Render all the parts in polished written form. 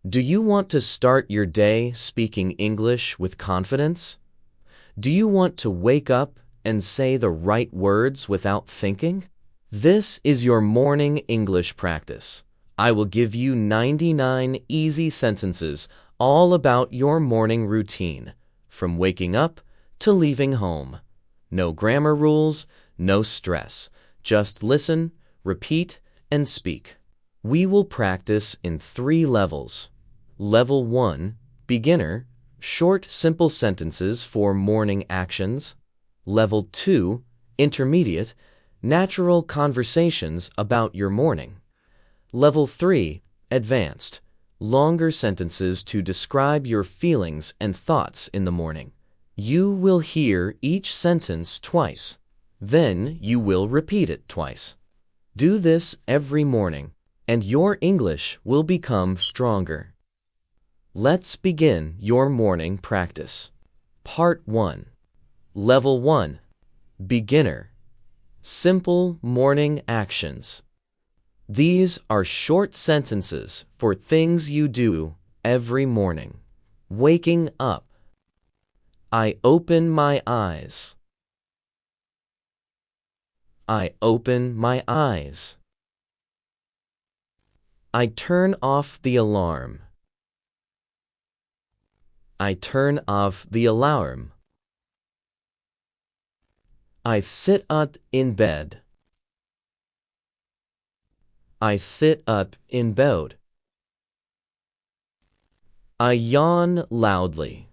Do you want to start your day speaking English with confidence? Do you want to wake up and say the right words without thinking? This is your morning English practice. I will give you 99 easy sentences all about your morning routine, from waking up to leaving home. No grammar rules, no stress. Just listen, repeat, and speak. We will practice in 3 levels. Level 1, Beginner, short, simple sentences for morning actions. Level 2, Intermediate, natural conversations about your morning. Level 3, Advanced, longer sentences to describe your feelings and thoughts in the morning. You will hear each sentence twice. Then you will repeat it twice. Do this every morning, and your English will become stronger. Let's begin your morning practice. Part 1. Level 1. Beginner. Simple morning actions. These are short sentences for things you do every morning. Waking up. I open my eyes. I open my eyes. I turn off the alarm. I turn off the alarm. I sit up in bed. I sit up in bed. I yawn loudly.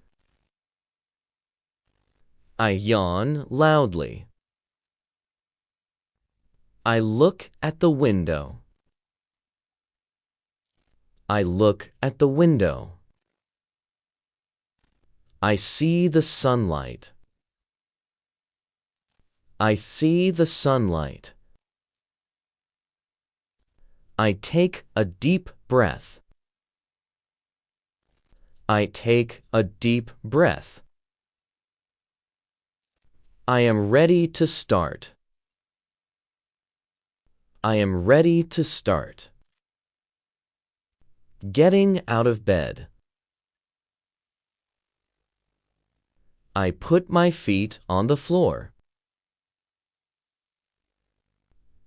I yawn loudly. I look at the window. I look at the window. I see the sunlight. I see the sunlight. I take a deep breath. I take a deep breath. I am ready to start. I am ready to start. Getting out of bed. I put my feet on the floor.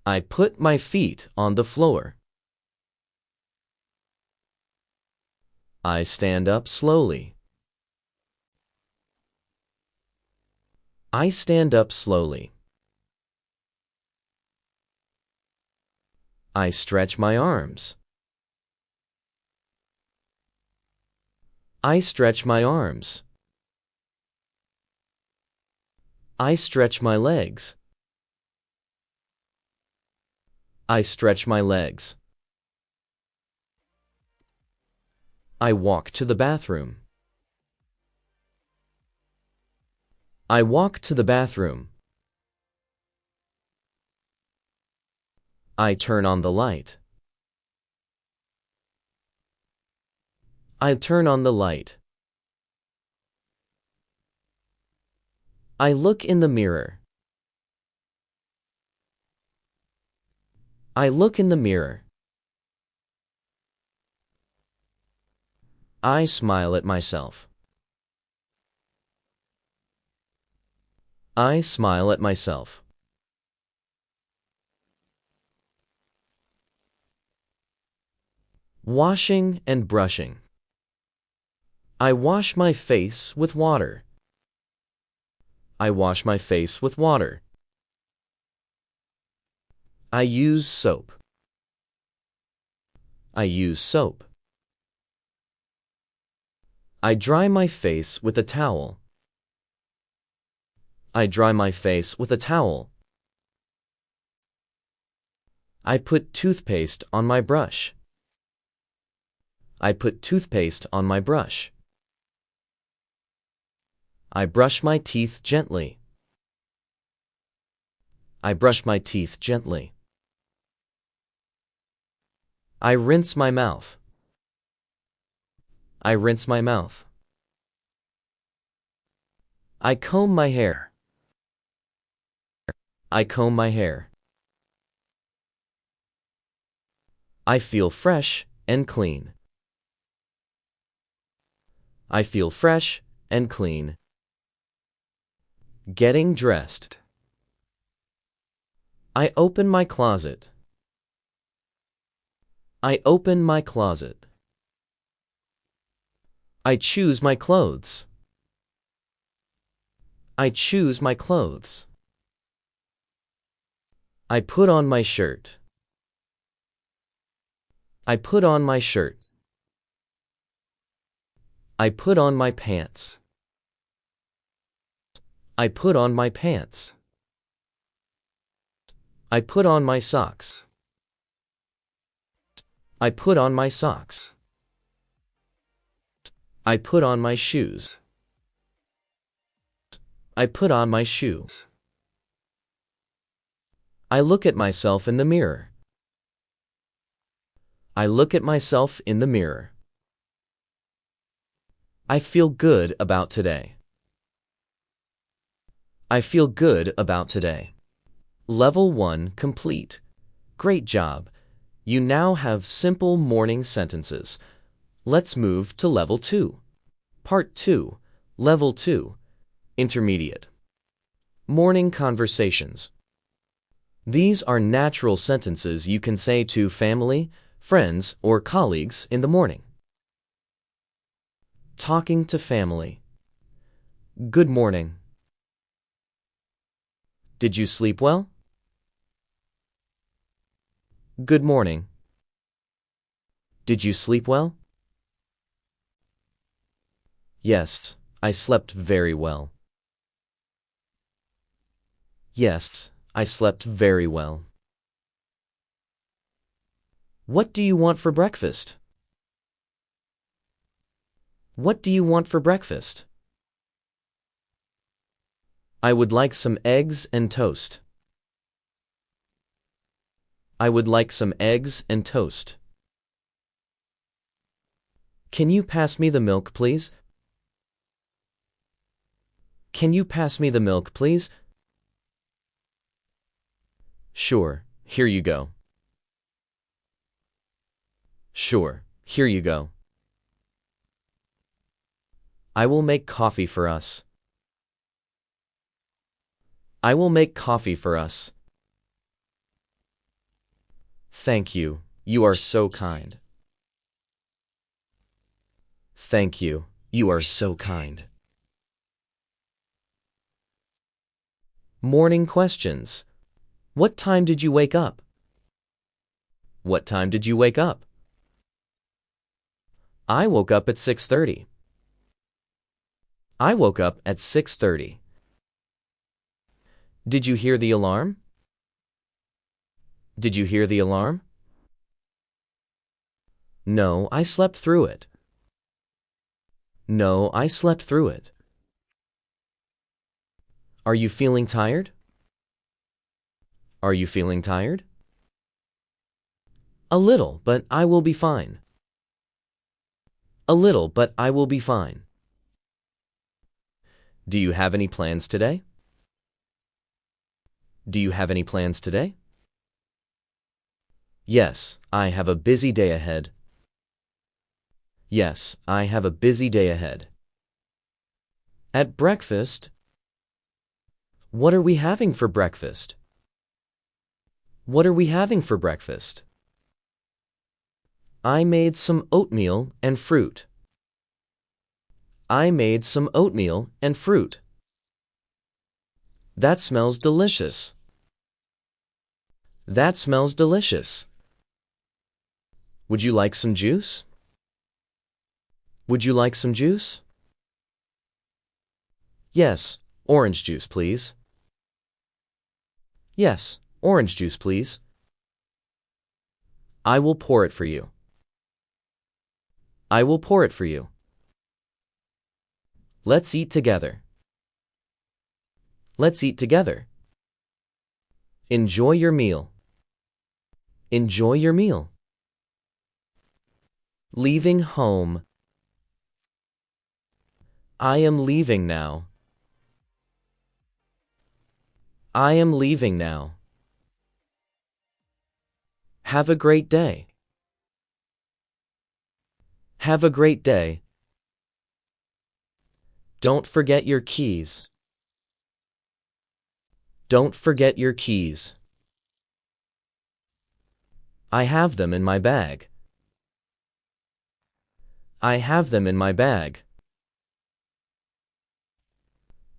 I put my feet on the floor. I stand up slowly. I stand up slowly. I stretch my arms. I stretch my arms. I stretch my legs. I stretch my legs. I walk to the bathroom. I walk to the bathroom. I turn on the light. I turn on the light. I look in the mirror. I look in the mirror. I smile at myself. I smile at myself. Washing and brushing. I wash my face with water. I wash my face with water. I use soap. I use soap. I dry my face with a towel. I dry my face with a towel. I put toothpaste on my brush. I put toothpaste on my brush. I brush my teeth gently. I brush my teeth gently. I rinse my mouth. I rinse my mouth. I comb my hair. I comb my hair. I feel fresh and clean. I feel fresh and clean. Getting dressed. I open my closet. I open my closet. I choose my clothes. I choose my clothes. I put on my shirt. I put on my shirt. I put on my pants. I put on my pants. I put on my socks. I put on my socks. I put on my shoes. I put on my shoes. I look at myself in the mirror. I look at myself in the mirror. I feel good about today. I feel good about today. Level 1 complete. Great job. You now have simple morning sentences. Let's move to Level 2. Part 2. Level 2. Intermediate. Morning conversations. These are natural sentences you can say to family, friends, or colleagues in the morning. Talking to family. Good morning. Did you sleep well? Good morning. Did you sleep well? Yes, I slept very well. Yes, I slept very well. What do you want for breakfast? What do you want for breakfast? I would like some eggs and toast. I would like some eggs and toast. Can you pass me the milk, please? Can you pass me the milk, please? Sure, here you go. Sure, here you go. I will make coffee for us. I will make coffee for us. Thank you. You are so kind. Thank you. You are so kind. Morning questions. What time did you wake up? What time did you wake up? I woke up at 6:30. I woke up at 6:30. Did you hear the alarm? Did you hear the alarm? No, I slept through it. No, I slept through it. Are you feeling tired? Are you feeling tired? A little, but I will be fine. A little, but I will be fine. Do you have any plans today? Do you have any plans today? Yes, I have a busy day ahead. Yes, I have a busy day ahead. At breakfast. What are we having for breakfast? What are we having for breakfast? I made some oatmeal and fruit. I made some oatmeal and fruit. That smells delicious. That smells delicious. Would you like some juice? Would you like some juice? Yes, orange juice, please. Yes, orange juice, please. I will pour it for you. I will pour it for you. Let's eat together. Let's eat together. Enjoy your meal. Enjoy your meal. Leaving home. I am leaving now. I am leaving now. Have a great day. Have a great day. Don't forget your keys. Don't forget your keys. I have them in my bag. I have them in my bag.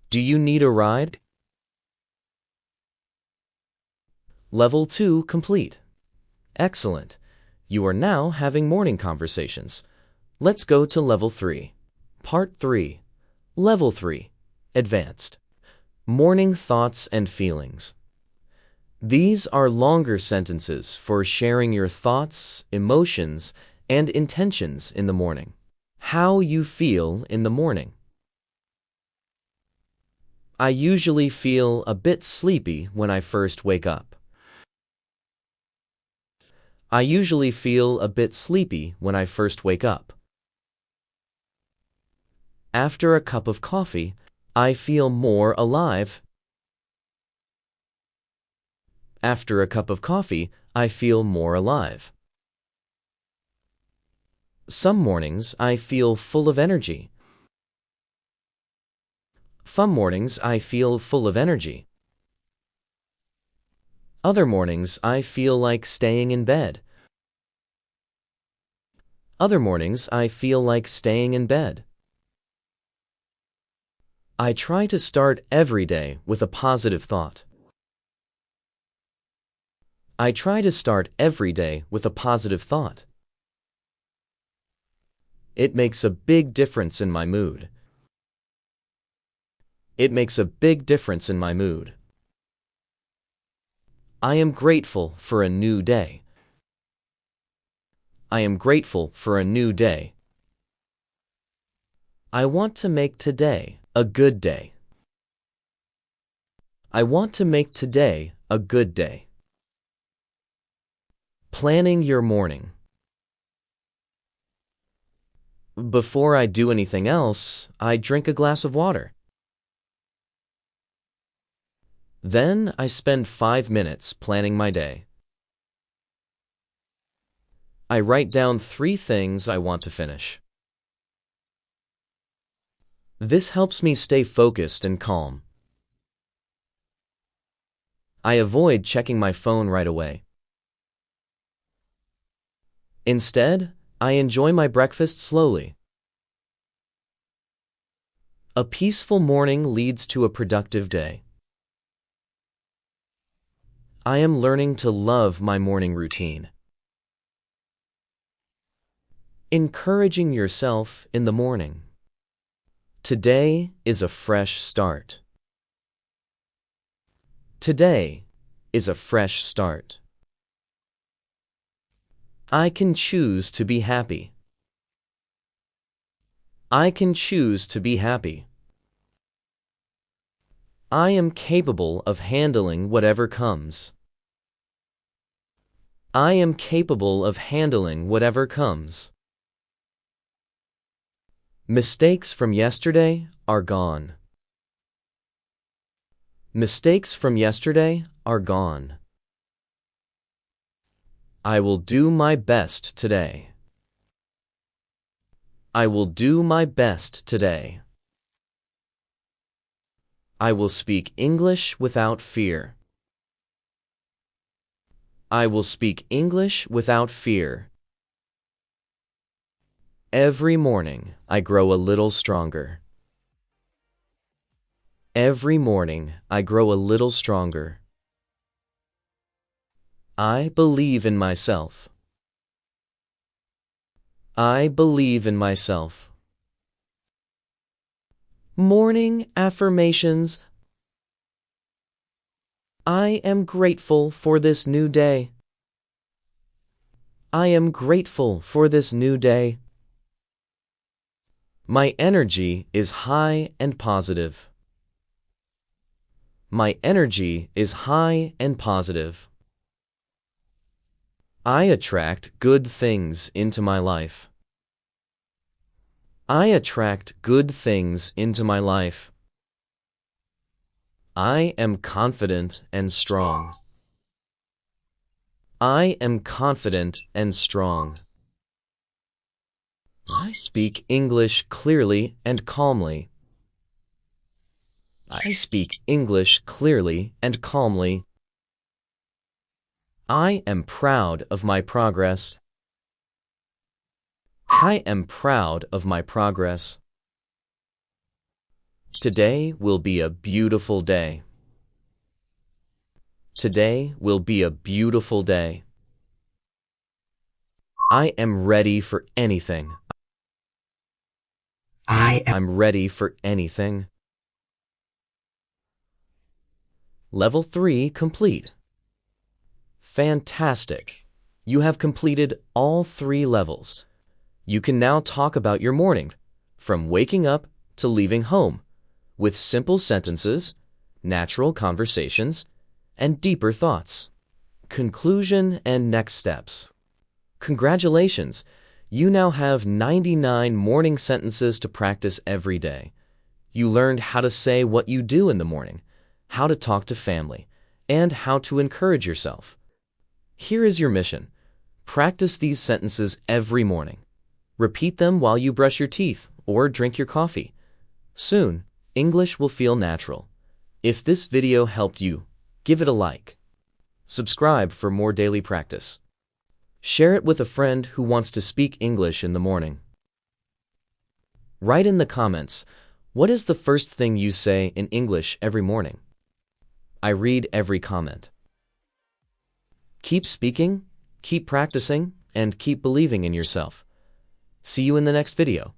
Do you need a ride? Level 2 complete. Excellent. You are now having morning conversations. Let's go to Level 3. Part 3. Level 3. Advanced. Morning thoughts and feelings. These are longer sentences for sharing your thoughts, emotions, and intentions in the morning. How you feel in the morning. I usually feel a bit sleepy when I first wake up. I usually feel a bit sleepy when I first wake up. After a cup of coffee, I feel more alive. After a cup of coffee, I feel more alive. Some mornings I feel full of energy. Some mornings I feel full of energy. Other mornings I feel like staying in bed. Other mornings I feel like staying in bed. I try to start every day with a positive thought. I try to start every day with a positive thought. It makes a big difference in my mood. It makes a big difference in my mood. I am grateful for a new day. I am grateful for a new day. I want to make today a good day. I want to make today a good day. Planning your morning. Before I do anything else, I drink a glass of water. Then I spend 5 minutes planning my day. I write down 3 things I want to finish. This helps me stay focused and calm. I avoid checking my phone right away. Instead, I enjoy my breakfast slowly. A peaceful morning leads to a productive day. I am learning to love my morning routine. Encouraging yourself in the morning. Today is a fresh start. Today is a fresh start. I can choose to be happy. I can choose to be happy. I am capable of handling whatever comes. I am capable of handling whatever comes. Mistakes from yesterday are gone. Mistakes from yesterday are gone. I will do my best today. I will do my best today. I will speak English without fear. I will speak English without fear. Every morning I grow a little stronger. Every morning I grow a little stronger. I believe in myself. I believe in myself. Morning affirmations. I am grateful for this new day. I am grateful for this new day. My energy is high and positive. My energy is high and positive. I attract good things into my life. I attract good things into my life. I am confident and strong. I am confident and strong. I speak English clearly and calmly. I speak English clearly and calmly. I am proud of my progress. I am proud of my progress. Today will be a beautiful day. Today will be a beautiful day. I am ready for anything. I'm ready for anything. Level 3 complete. Fantastic! You have completed all 3 levels. You can now talk about your morning, from waking up to leaving home, with simple sentences, natural conversations, and deeper thoughts. Conclusion and next steps. Congratulations! You now have 99 morning sentences to practice every day. You learned how to say what you do in the morning, how to talk to family, and how to encourage yourself. Here is your mission. Practice these sentences every morning. Repeat them while you brush your teeth or drink your coffee. Soon, English will feel natural. If this video helped you, give it a like. Subscribe for more daily practice. Share it with a friend who wants to speak English in the morning. Write in the comments, what is the first thing you say in English every morning? I read every comment. Keep speaking, keep practicing, and keep believing in yourself. See you in the next video.